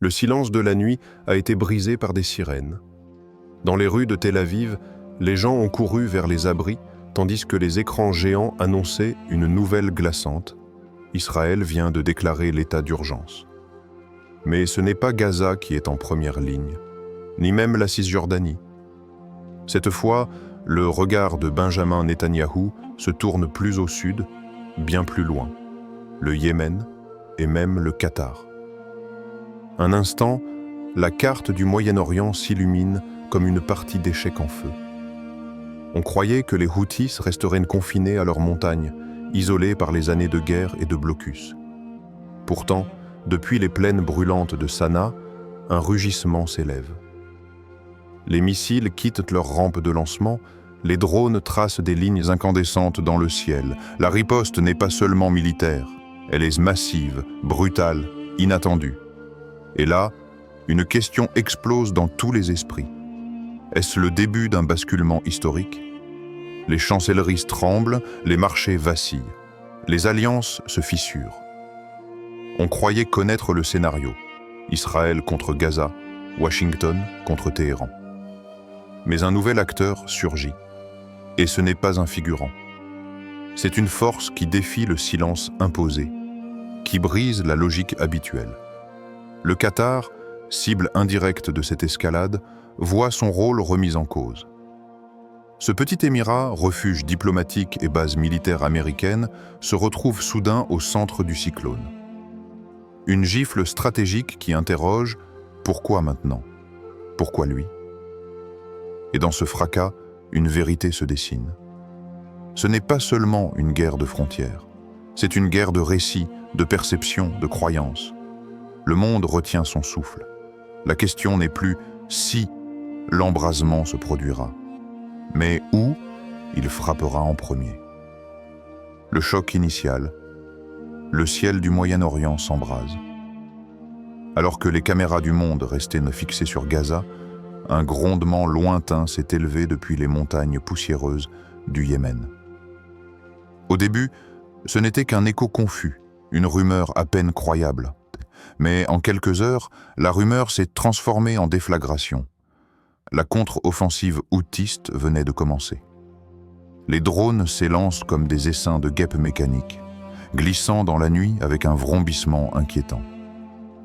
Le silence de la nuit a été brisé par des sirènes. Dans les rues de Tel Aviv, les gens ont couru vers les abris, tandis que les écrans géants annonçaient une nouvelle glaçante. Israël vient de déclarer l'état d'urgence. Mais ce n'est pas Gaza qui est en première ligne, ni même la Cisjordanie. Cette fois, le regard de Benjamin Netanyahou se tourne plus au sud, bien plus loin, le Yémen et même le Qatar. Un instant, la carte du Moyen-Orient s'illumine comme une partie d'échecs en feu. On croyait que les Houthis resteraient confinés à leurs montagnes, isolés par les années de guerre et de blocus. Pourtant, depuis les plaines brûlantes de Sanaa, un rugissement s'élève. Les missiles quittent leur rampe de lancement, les drones tracent des lignes incandescentes dans le ciel. La riposte n'est pas seulement militaire, elle est massive, brutale, inattendue. Et là, une question explose dans tous les esprits. Est-ce le début d'un basculement historique? Les chancelleries tremblent, les marchés vacillent. Les alliances se fissurent. On croyait connaître le scénario. Israël contre Gaza, Washington contre Téhéran. Mais un nouvel acteur surgit. Et ce n'est pas un figurant. C'est une force qui défie le silence imposé, qui brise la logique habituelle. Le Qatar, cible indirecte de cette escalade, voit son rôle remis en cause. Ce petit émirat, refuge diplomatique et base militaire américaine, se retrouve soudain au centre du cyclone. Une gifle stratégique qui interroge « Pourquoi maintenant? Pourquoi lui ?» Et dans ce fracas, une vérité se dessine. Ce n'est pas seulement une guerre de frontières, c'est une guerre de récits, de perceptions, de croyances. Le monde retient son souffle. La question n'est plus si l'embrasement se produira, mais où il frappera en premier. Le choc initial, le ciel du Moyen-Orient s'embrase. Alors que les caméras du monde restaient fixées sur Gaza, un grondement lointain s'est élevé depuis les montagnes poussiéreuses du Yémen. Au début, ce n'était qu'un écho confus, une rumeur à peine croyable. Mais en quelques heures, la rumeur s'est transformée en déflagration. La contre-offensive houthiste venait de commencer. Les drones s'élancent comme des essaims de guêpes mécaniques, glissant dans la nuit avec un vrombissement inquiétant.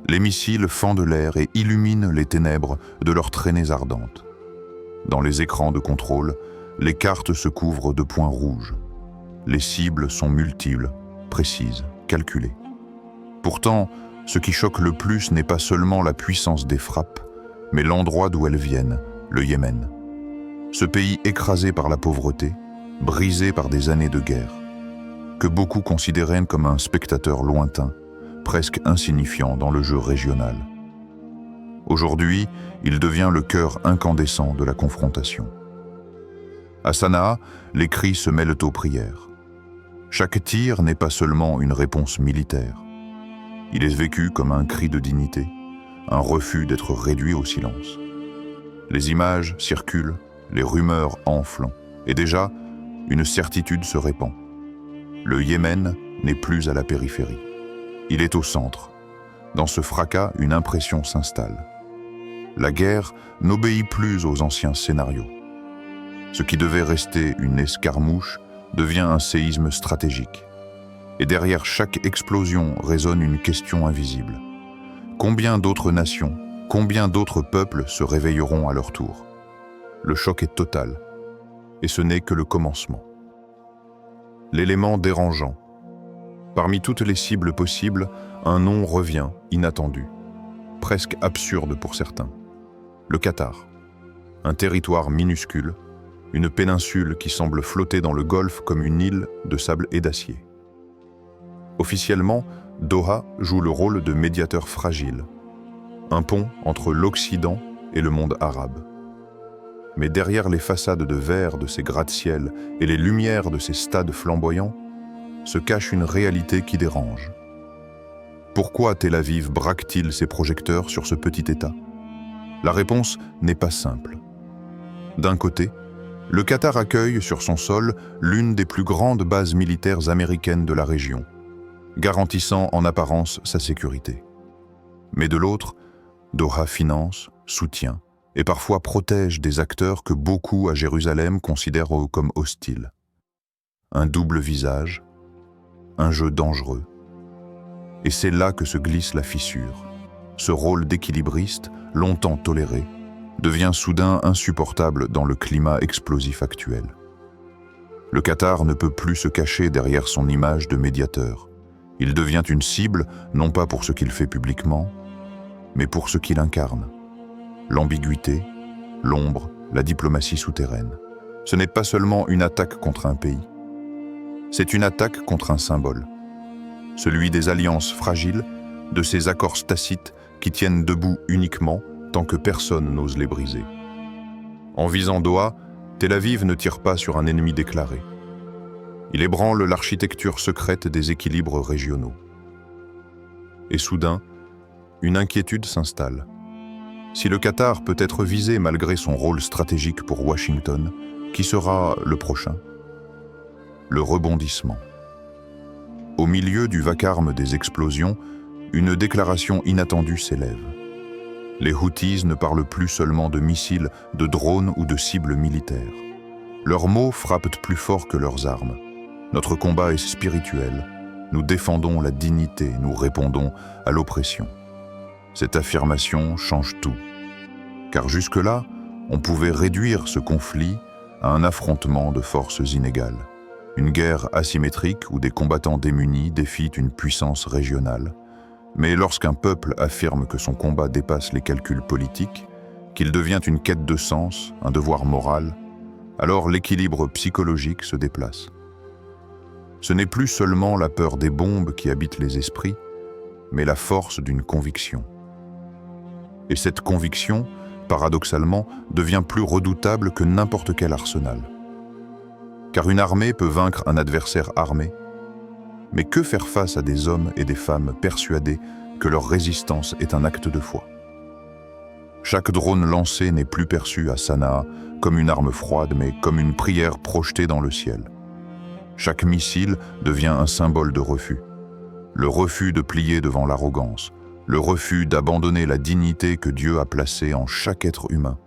Les missiles fendent l'air et illuminent les ténèbres de leurs traînées ardentes. Dans les écrans de contrôle, les cartes se couvrent de points rouges. Les cibles sont multiples, précises, calculées. Pourtant, ce qui choque le plus n'est pas seulement la puissance des frappes, mais l'endroit d'où elles viennent, le Yémen. Ce pays écrasé par la pauvreté, brisé par des années de guerre, que beaucoup considéraient comme un spectateur lointain, presque insignifiant dans le jeu régional. Aujourd'hui, il devient le cœur incandescent de la confrontation. À Sanaa, les cris se mêlent aux prières. Chaque tir n'est pas seulement une réponse militaire. Il est vécu comme un cri de dignité, un refus d'être réduit au silence. Les images circulent, les rumeurs enflent, et déjà, une certitude se répand. Le Yémen n'est plus à la périphérie. Il est au centre. Dans ce fracas, une impression s'installe. La guerre n'obéit plus aux anciens scénarios. Ce qui devait rester une escarmouche devient un séisme stratégique. Et derrière chaque explosion résonne une question invisible. Combien d'autres nations, combien d'autres peuples se réveilleront à leur tour? Le choc est total, et ce n'est que le commencement. L'élément dérangeant. Parmi toutes les cibles possibles, un nom revient, inattendu, presque absurde pour certains. Le Qatar, un territoire minuscule, une péninsule qui semble flotter dans le Golfe comme une île de sable et d'acier. Officiellement, Doha joue le rôle de médiateur fragile, un pont entre l'Occident et le monde arabe. Mais derrière les façades de verre de ces gratte-ciel et les lumières de ces stades flamboyants, se cache une réalité qui dérange. Pourquoi Tel Aviv braque-t-il ses projecteurs sur ce petit État? La réponse n'est pas simple. D'un côté, le Qatar accueille sur son sol l'une des plus grandes bases militaires américaines de la région, garantissant en apparence sa sécurité. Mais de l'autre, Doha finance, soutient et parfois protège des acteurs que beaucoup à Jérusalem considèrent comme hostiles. Un double visage, un jeu dangereux. Et c'est là que se glisse la fissure. Ce rôle d'équilibriste, longtemps toléré, devient soudain insupportable dans le climat explosif actuel. Le Qatar ne peut plus se cacher derrière son image de médiateur. Il devient une cible, non pas pour ce qu'il fait publiquement, mais pour ce qu'il incarne. L'ambiguïté, l'ombre, la diplomatie souterraine. Ce n'est pas seulement une attaque contre un pays. C'est une attaque contre un symbole. Celui des alliances fragiles, de ces accords tacites qui tiennent debout uniquement tant que personne n'ose les briser. En visant Doha, Tel Aviv ne tire pas sur un ennemi déclaré. Il ébranle l'architecture secrète des équilibres régionaux. Et soudain, une inquiétude s'installe. Si le Qatar peut être visé malgré son rôle stratégique pour Washington, qui sera le prochain? Le rebondissement. Au milieu du vacarme des explosions, une déclaration inattendue s'élève. Les Houthis ne parlent plus seulement de missiles, de drones ou de cibles militaires. Leurs mots frappent plus fort que leurs armes. Notre combat est spirituel. Nous défendons la dignité, nous répondons à l'oppression. Cette affirmation change tout. Car jusque-là, on pouvait réduire ce conflit à un affrontement de forces inégales. Une guerre asymétrique où des combattants démunis défient une puissance régionale. Mais lorsqu'un peuple affirme que son combat dépasse les calculs politiques, qu'il devient une quête de sens, un devoir moral, alors l'équilibre psychologique se déplace. Ce n'est plus seulement la peur des bombes qui habite les esprits, mais la force d'une conviction. Et cette conviction, paradoxalement, devient plus redoutable que n'importe quel arsenal. Car une armée peut vaincre un adversaire armé, mais que faire face à des hommes et des femmes persuadés que leur résistance est un acte de foi? Chaque drone lancé n'est plus perçu à Sanaa comme une arme froide, mais comme une prière projetée dans le ciel. Chaque missile devient un symbole de refus. Le refus de plier devant l'arrogance, le refus d'abandonner la dignité que Dieu a placée en chaque être humain.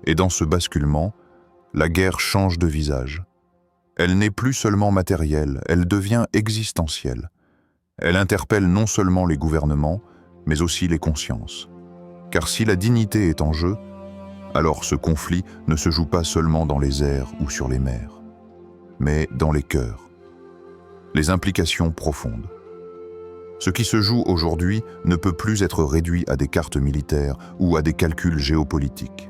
Et dans ce basculement, la guerre change de visage. Elle n'est plus seulement matérielle, elle devient existentielle. Elle interpelle non seulement les gouvernements, mais aussi les consciences. Car si la dignité est en jeu, alors ce conflit ne se joue pas seulement dans les airs ou sur les mers, mais dans les cœurs. Les implications profondes. Ce qui se joue aujourd'hui ne peut plus être réduit à des cartes militaires ou à des calculs géopolitiques.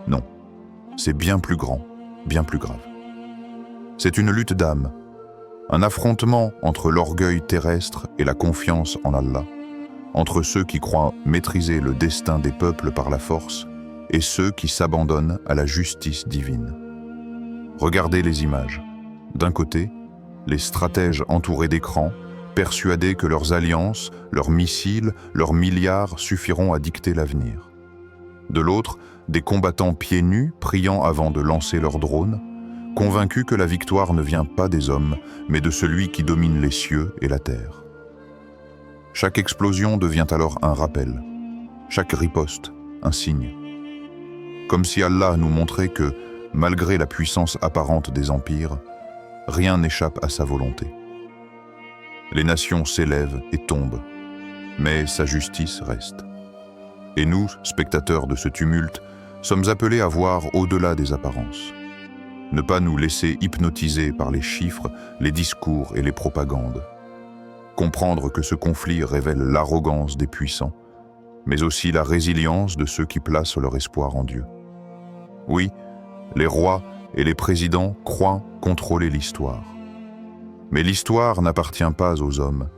Non, c'est bien plus grand, bien plus grave. C'est une lutte d'âme, un affrontement entre l'orgueil terrestre et la confiance en Allah, entre ceux qui croient maîtriser le destin des peuples par la force et ceux qui s'abandonnent à la justice divine. Regardez les images. D'un côté, les stratèges entourés d'écrans, persuadés que leurs alliances, leurs missiles, leurs milliards suffiront à dicter l'avenir. De l'autre, des combattants pieds nus, priant avant de lancer leurs drones, convaincus que la victoire ne vient pas des hommes, mais de celui qui domine les cieux et la terre. Chaque explosion devient alors un rappel, chaque riposte, un signe. Comme si Allah nous montrait que, malgré la puissance apparente des empires, rien n'échappe à sa volonté. Les nations s'élèvent et tombent, mais sa justice reste. Et nous, spectateurs de ce tumulte, sommes appelés à voir au-delà des apparences. Ne pas nous laisser hypnotiser par les chiffres, les discours et les propagandes. Comprendre que ce conflit révèle l'arrogance des puissants, mais aussi la résilience de ceux qui placent leur espoir en Dieu. Oui, les rois et les présidents croient contrôler l'histoire. Mais l'histoire n'appartient pas aux hommes,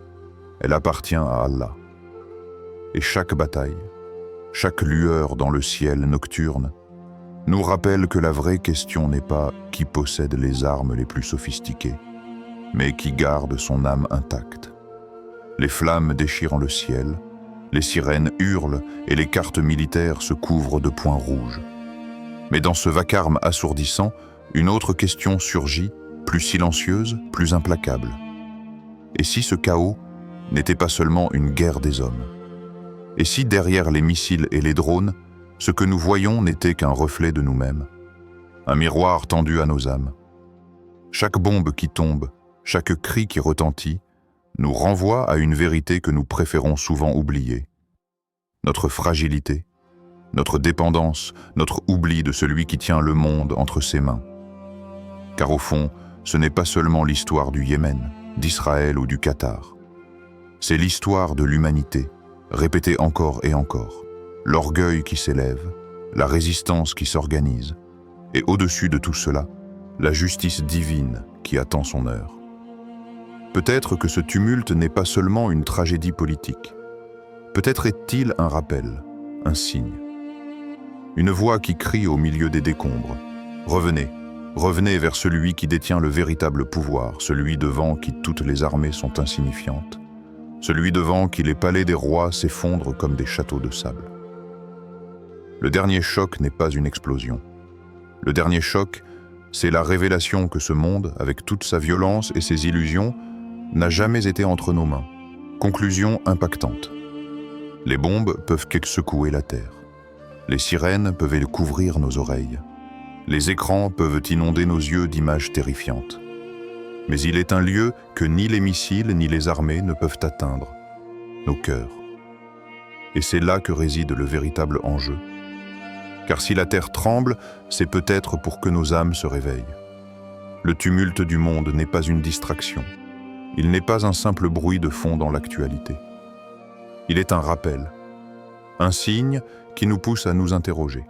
elle appartient à Allah. Et chaque bataille, chaque lueur dans le ciel nocturne, nous rappelle que la vraie question n'est pas qui possède les armes les plus sophistiquées, mais qui garde son âme intacte. Les flammes déchirent le ciel, les sirènes hurlent et les cartes militaires se couvrent de points rouges. Mais dans ce vacarme assourdissant, une autre question surgit, plus silencieuse, plus implacable. Et si ce chaos n'était pas seulement une guerre des hommes? Et si derrière les missiles et les drones, ce que nous voyons n'était qu'un reflet de nous-mêmes, un miroir tendu à nos âmes? Chaque bombe qui tombe, chaque cri qui retentit, nous renvoie à une vérité que nous préférons souvent oublier. Notre fragilité, notre dépendance, notre oubli de celui qui tient le monde entre ses mains. Car au fond, ce n'est pas seulement l'histoire du Yémen, d'Israël ou du Qatar. C'est l'histoire de l'humanité, répétée encore et encore. L'orgueil qui s'élève, la résistance qui s'organise, et au-dessus de tout cela, la justice divine qui attend son heure. Peut-être que ce tumulte n'est pas seulement une tragédie politique. Peut-être est-il un rappel, un signe. Une voix qui crie au milieu des décombres. Revenez, revenez vers celui qui détient le véritable pouvoir, celui devant qui toutes les armées sont insignifiantes, celui devant qui les palais des rois s'effondrent comme des châteaux de sable. Le dernier choc n'est pas une explosion. Le dernier choc, c'est la révélation que ce monde, avec toute sa violence et ses illusions, n'a jamais été entre nos mains. Conclusion impactante. Les bombes peuvent secouer la terre. Les sirènes peuvent couvrir nos oreilles. Les écrans peuvent inonder nos yeux d'images terrifiantes. Mais il est un lieu que ni les missiles ni les armées ne peuvent atteindre, nos cœurs. Et c'est là que réside le véritable enjeu. Car si la terre tremble, c'est peut-être pour que nos âmes se réveillent. Le tumulte du monde n'est pas une distraction. Il n'est pas un simple bruit de fond dans l'actualité. Il est un rappel, un signe qui nous pousse à nous interroger.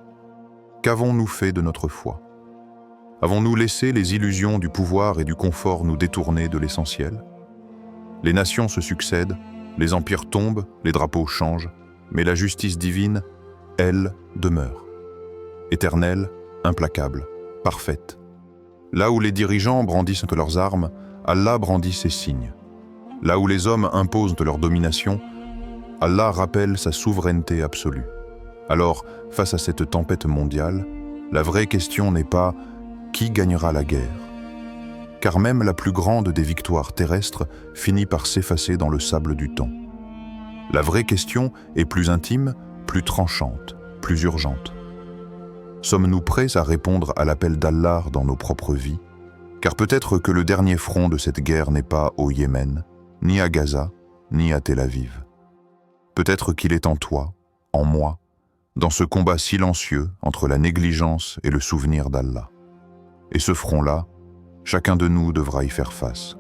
Qu'avons-nous fait de notre foi? Avons-nous laissé les illusions du pouvoir et du confort nous détourner de l'essentiel? Les nations se succèdent, les empires tombent, les drapeaux changent, mais la justice divine, elle, demeure. Éternelle, implacable, parfaite. Là où les dirigeants brandissent leurs armes, Allah brandit ses signes. Là où les hommes imposent leur domination, Allah rappelle sa souveraineté absolue. Alors, face à cette tempête mondiale, la vraie question n'est pas « qui gagnera la guerre ?» Car même la plus grande des victoires terrestres finit par s'effacer dans le sable du temps. La vraie question est plus intime, plus tranchante, plus urgente. Sommes-nous prêts à répondre à l'appel d'Allah dans nos propres vies? Car peut-être que le dernier front de cette guerre n'est pas au Yémen, ni à Gaza, ni à Tel Aviv. Peut-être qu'il est en toi, en moi, dans ce combat silencieux entre la négligence et le souvenir d'Allah. Et ce front-là, chacun de nous devra y faire face.